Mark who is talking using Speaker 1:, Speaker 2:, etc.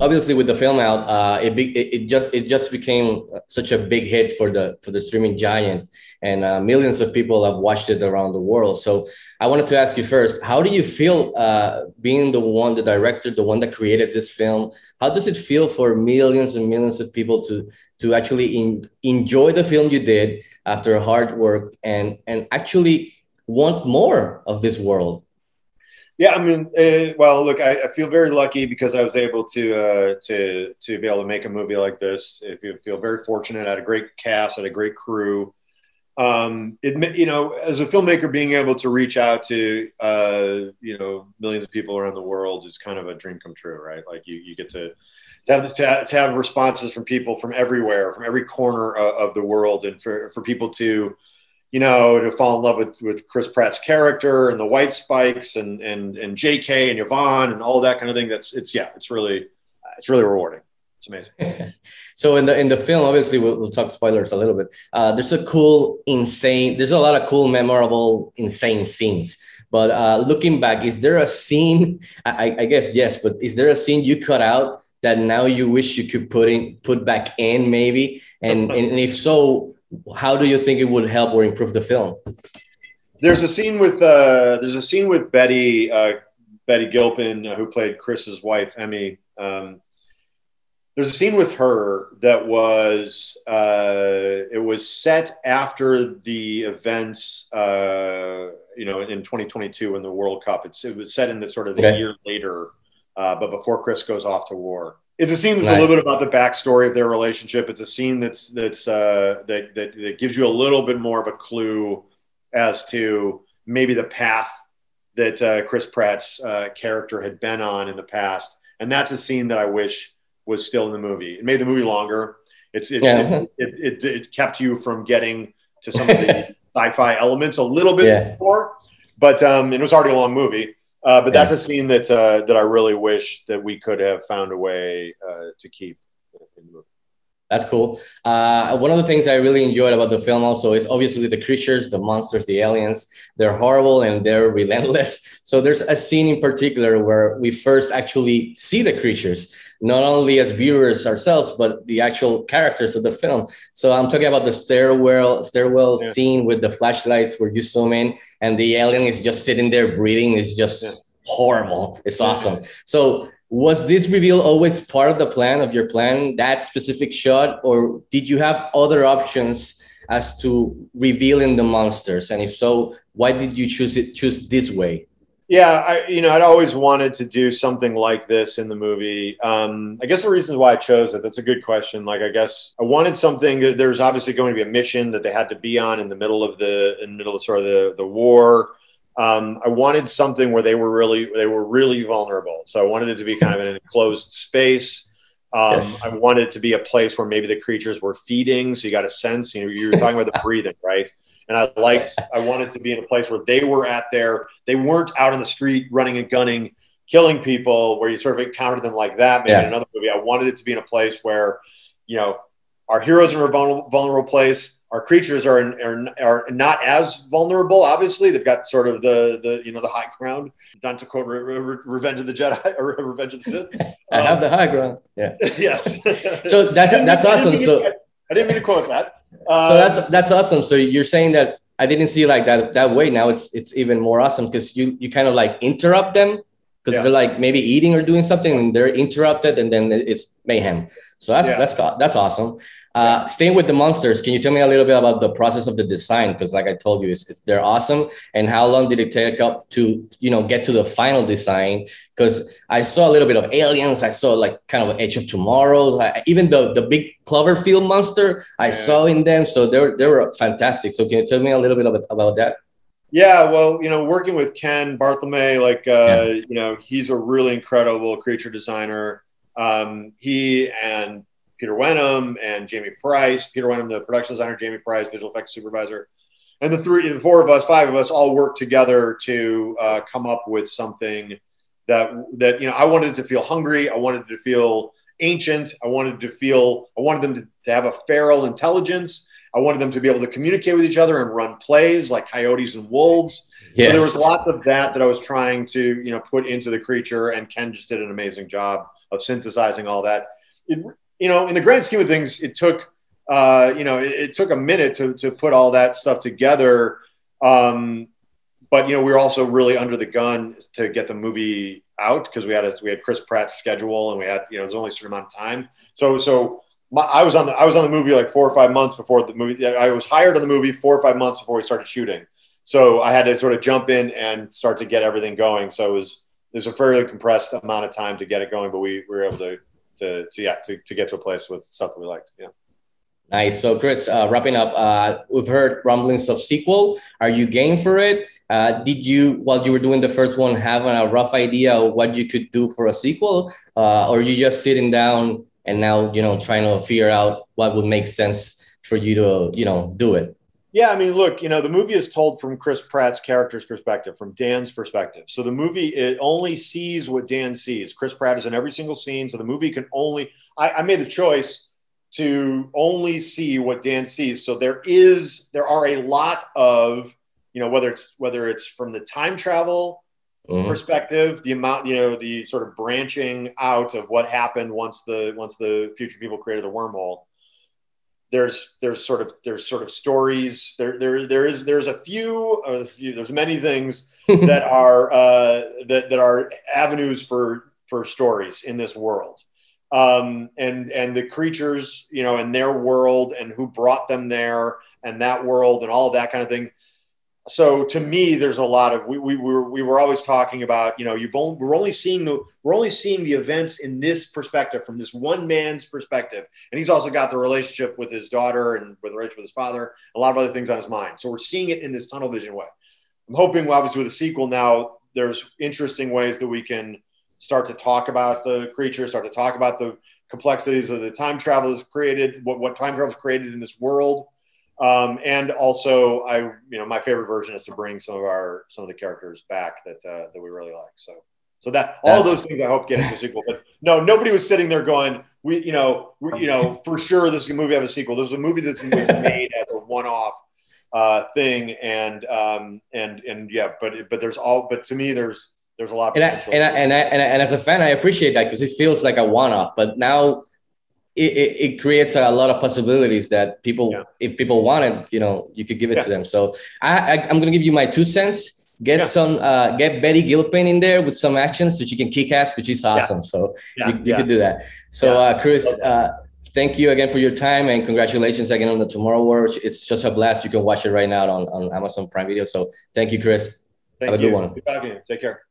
Speaker 1: obviously with the film out, it just became such a big hit for the streaming giant, and millions of people have watched it around the world. So I wanted to ask you first, how do you feel being the director, the one that created this film? How does it feel for millions and millions of people to actually enjoy the film you did after hard work and actually want more of this world?
Speaker 2: Yeah, I mean, well, look, I feel very lucky because I was able to be able to make a movie like this. I feel very fortunate. I had a great cast, I had a great crew. You know, as a filmmaker, being able to reach out to you know, millions of people around the world is kind of a dream come true, right? Like you get to have responses from people from everywhere, from every corner of the world, and for people to, you know, to fall in love with Chris Pratt's character and the white spikes and JK and Yvonne and all that kind of thing. It's really rewarding. It's amazing.
Speaker 1: So in the film, obviously we'll talk spoilers a little bit. There's a lot of cool, memorable, insane scenes. But looking back, is there a scene? I guess yes, but is there a scene you cut out that now you wish you could put back in maybe? And if so, how do you think it would help or improve the film?
Speaker 2: There's a scene with Betty Gilpin, who played Chris's wife, Emmy. There's a scene with her that was it was set after the events, you know, in 2022 in the World Cup. It was set in the sort of the year later, but before Chris goes off to war. It's a scene that's a little bit about the backstory of their relationship. It's a scene that gives you a little bit more of a clue as to maybe the path that Chris Pratt's character had been on in the past. And that's a scene that I wish was still in the movie. It made the movie longer. It kept you from getting to some of the sci-fi elements a little bit more, but it was already a long movie. But that's a scene that I really wish that we could have found a way to keep in the movie.
Speaker 1: That's cool. One of the things I really enjoyed about the film also is obviously the creatures, the monsters, the aliens. They're horrible and they're relentless. So there's a scene in particular where we first actually see the creatures, not only as viewers ourselves, but the actual characters of the film. So I'm talking about the stairwell scene with the flashlights where you zoom in and the alien is just sitting there breathing. It's just horrible. It's awesome. So was this reveal always part of the plan, of your plan, that specific shot, or did you have other options as to revealing the monsters? And if so, why did you choose this way?
Speaker 2: Yeah, I'd always wanted to do something like this in the movie. I guess the reasons why I chose it, that's a good question. Like, I guess I wanted something. There's obviously going to be a mission that they had to be on in the middle of sort of the war. I wanted something where they were really vulnerable. So I wanted it to be kind of an enclosed space. I wanted it to be a place where maybe the creatures were feeding. So you got a sense, you were talking about the breathing, right? And I wanted to be in a place where they weren't out in the street running and gunning, killing people, where you sort of encountered them like that. Maybe in another movie, I wanted it to be in a place where, our heroes are in a vulnerable place. Our creatures are not as vulnerable. Obviously, they've got sort of the high ground. Not to quote Revenge of the Jedi or Revenge of the Sith.
Speaker 1: I have the high ground. Yeah.
Speaker 2: Yes.
Speaker 1: So that's awesome. So
Speaker 2: I didn't mean to quote that.
Speaker 1: So that's awesome. So you're saying that I didn't see it like that way. Now it's even more awesome because you kind of like interrupt them because they're like maybe eating or doing something and they're interrupted and then it's mayhem. So that's awesome. Staying with the monsters, can you tell me a little bit about the process of the design? Because like I told you, they're awesome. And how long did it take up to get to the final design? Because I saw a little bit of aliens. I saw like kind of Edge of Tomorrow. Even the big Cloverfield monster I saw in them. So they were fantastic. So can you tell me a little bit about that?
Speaker 2: Yeah, well, working with Ken Barthelme, he's a really incredible creature designer. He and Peter Wenham and Jamie Price, Peter Wenham, the production designer, Jamie Price, visual effects supervisor, and the five of us all worked together to come up with something that I wanted it to feel hungry. I wanted it to feel ancient. I wanted them to have a feral intelligence. I wanted them to be able to communicate with each other and run plays like coyotes and wolves. Yes. So there was lots of that I was trying to, put into the creature, and Ken just did an amazing job synthesizing all that. You know, in the grand scheme of things, it took it took a minute to put all that stuff together. But you know, we were also really under the gun to get the movie out because we had Chris Pratt's schedule, and we had, you know, there's only a certain amount of time. I was on the movie like 4 or 5 months before the movie. I was hired on the movie 4 or 5 months before we started shooting. So I had to sort of jump in and start to get everything going. So it was a fairly compressed amount of time to get it going, but we were able to get to a place with stuff that we liked. Yeah.
Speaker 1: Nice. So Chris, wrapping up, we've heard rumblings of sequel. Are you game for it? Did you, while you were doing the first one, have a rough idea of what you could do for a sequel? Or are you just sitting down and now, you know, trying to figure out what would make sense for you to, you know, do it?
Speaker 2: Yeah, I mean, look, you know, the movie is told from Chris Pratt's character's perspective, from Dan's perspective. So the movie, it only sees what Dan sees. Chris Pratt is in every single scene. So the movie can only, I made the choice to only see what Dan sees. So there are a lot of, you know, whether it's from the time travel perspective, the amount, you know, the sort of branching out of what happened once the future people created the wormhole. There's sort of stories. There's many things that are that are avenues for stories in this world. And the creatures, you know, and their world, and who brought them there, and that world, and all of that kind of thing. So to me, there's a lot of, we were always talking about, you know, we're only seeing the events in this perspective, from this one man's perspective, and he's also got the relationship with his daughter and with the relationship with his father, a lot of other things on his mind. So we're seeing it in this tunnel vision way. I'm hoping, obviously, with a sequel now, there's interesting ways that we can start to talk about the creatures, start to talk about the complexities of the time travel that's created, what time travel is created in this world. And also, my favorite version is to bring some of the characters back that we really like. So that all of those things I hope get into a sequel. But no, nobody was sitting there going, for sure this is a movie have a sequel. This is a movie that's made as a one-off thing, and yeah, but to me there's a lot of potential.
Speaker 1: And as a fan, I appreciate that, because it feels like a one-off, but now it creates a lot of possibilities that people, if people want it, you know, you could give it to them. So I'm going to give you my 2 cents. Get Betty Gilpin in there with some action so she can kick ass, because she's awesome. So you could do that. So Chris, thank you again for your time, and congratulations again on the Tomorrow War. It's just a blast. You can watch it right now on Amazon Prime Video. So thank you, Chris. Have a good one.
Speaker 2: Good talking to you. Take care.